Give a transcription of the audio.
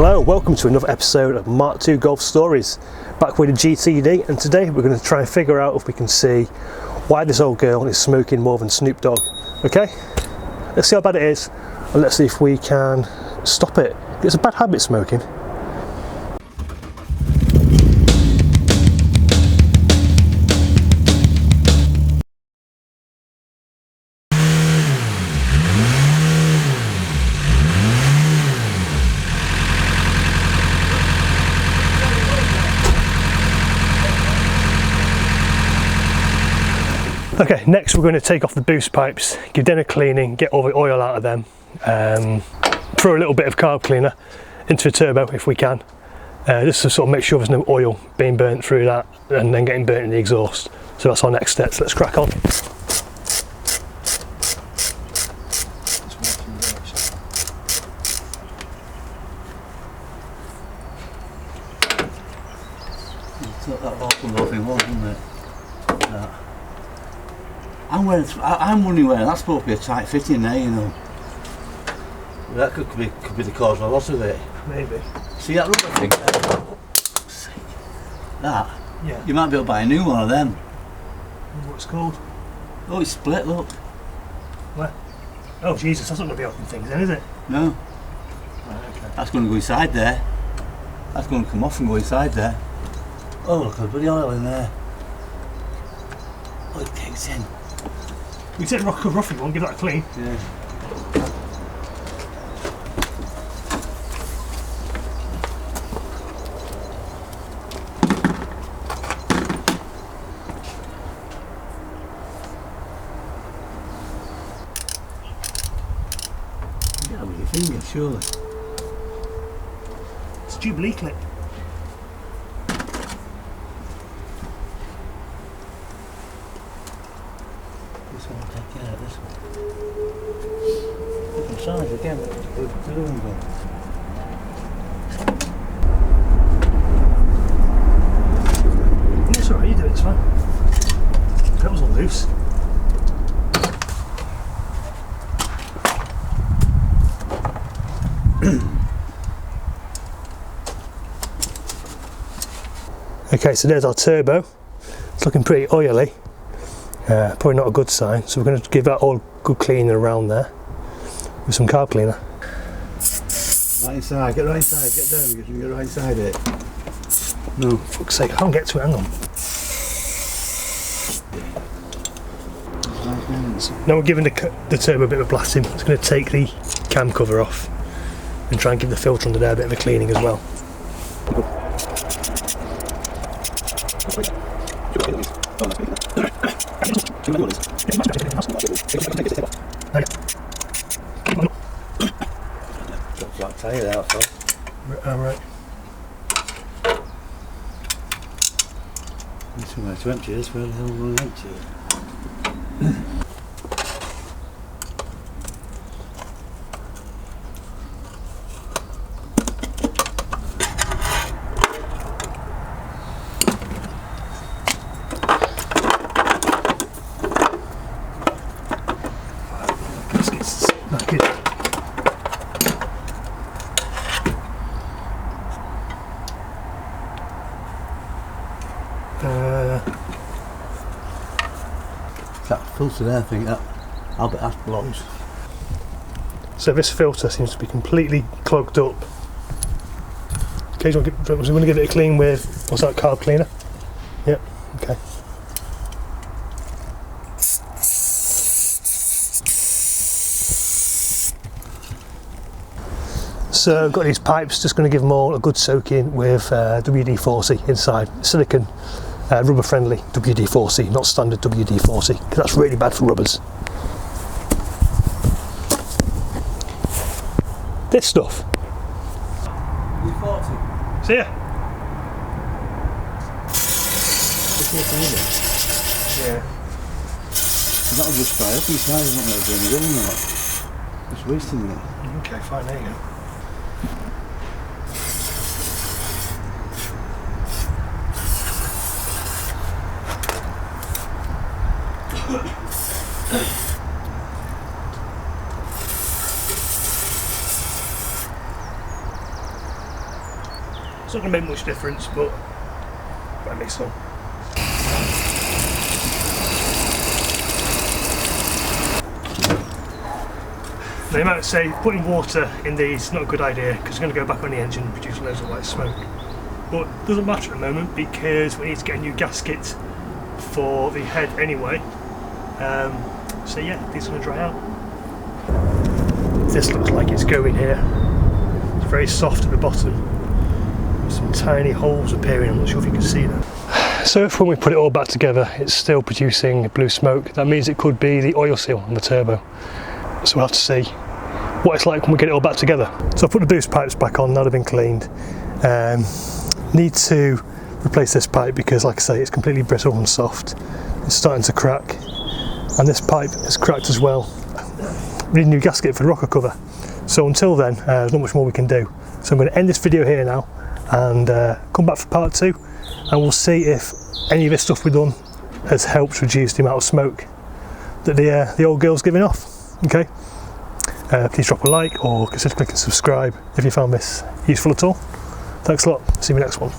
Hello, welcome to another episode of MK2 Golf Stories, back with a GTD, and today we're going to try and figure out if we can see why this old girl is smoking more than Snoop Dogg. Okay, let's see how bad it is and let's see if we can stop it. It's a bad habit, smoking. Okay, next we're going to take off the boost pipes, give them a cleaning, get all the oil out of them, throw a little bit of carb cleaner into the turbo if we can, just to sort of make sure there's no oil being burnt through that and then getting burnt in the exhaust. So that's our next steps. Let's crack on. That bottom off in one, didn't it? That. I'm wondering where that's supposed to be a tight fitting there, you know. That could be the cause of a lot of it. Maybe. See that rubber thing there? That? Yeah. You might be able to buy a new one of them. What's it called? Oh, it's split, look. Where? Oh Jesus, that's not going to be open things then, is it? No. Right, okay. That's going to go inside there. That's going to come off and go inside there. Oh, look at the bloody oil in there. Oh, it kicks in. We take the roughy one, give that a clean. Yeah. You get it with your fingers, surely. It's a Jubilee clip. This one will take care of this one. Different size again, but it's a good one. It's alright, you do it, it's fine. That was all loose. Okay, so there's our turbo. It's looking pretty oily. Probably not a good sign, so we're going to give that all good cleaning around there with some carb cleaner. Right inside, get right inside, get down, get right inside it. No, fuck's sake, I can't get to it, hang on. Now we're giving the turbo a bit of a blasting. It's going to take the cam cover off and try and give the filter under there a bit of a cleaning as well. Flat tyre there, that's all. Right. This one to empty this, where the hell will I empty it? That filter there, I think I'll bet that blows. So this filter seems to be completely clogged up. Okay, so we're going to give it a clean with, what's that, carb cleaner? Yep, okay. So I've got these pipes, just going to give them all a good soaking with WD-40 inside, silicone, rubber friendly WD-40, not standard WD-40, because that's really bad for rubbers. This stuff. WD-40? See ya. Yeah. That'll just fry up inside, isn't it? Doing it, isn't it? It's wasting it. Okay, fine, there you go. It's not going to make much difference, but might make some. They might say putting water in these is not a good idea because it's going to go back on the engine and produce loads of white smoke. But it doesn't matter at the moment because we need to get a new gasket for the head anyway. So yeah, these are going to dry out. This looks like it's going here. It's very soft at the bottom. Some tiny holes appearing, I'm not sure if you can see them. So if when we put it all back together it's still producing blue smoke, that means it could be the oil seal on the turbo. So we'll have to see what it's like when we get it all back together. So I've put the boost pipes back on, now they've been cleaned. Need to replace this pipe because, like I say, it's completely brittle and soft. It's starting to crack, and this pipe is cracked as well. We need a new gasket for the rocker cover. So until then, there's not much more we can do. So I'm going to end this video here now and come back for part 2, and we'll see if any of this stuff we've done has helped reduce the amount of smoke that the old girl's giving off. Okay, please drop a like or consider clicking subscribe if you found this useful at all. Thanks a lot, see you in the next one.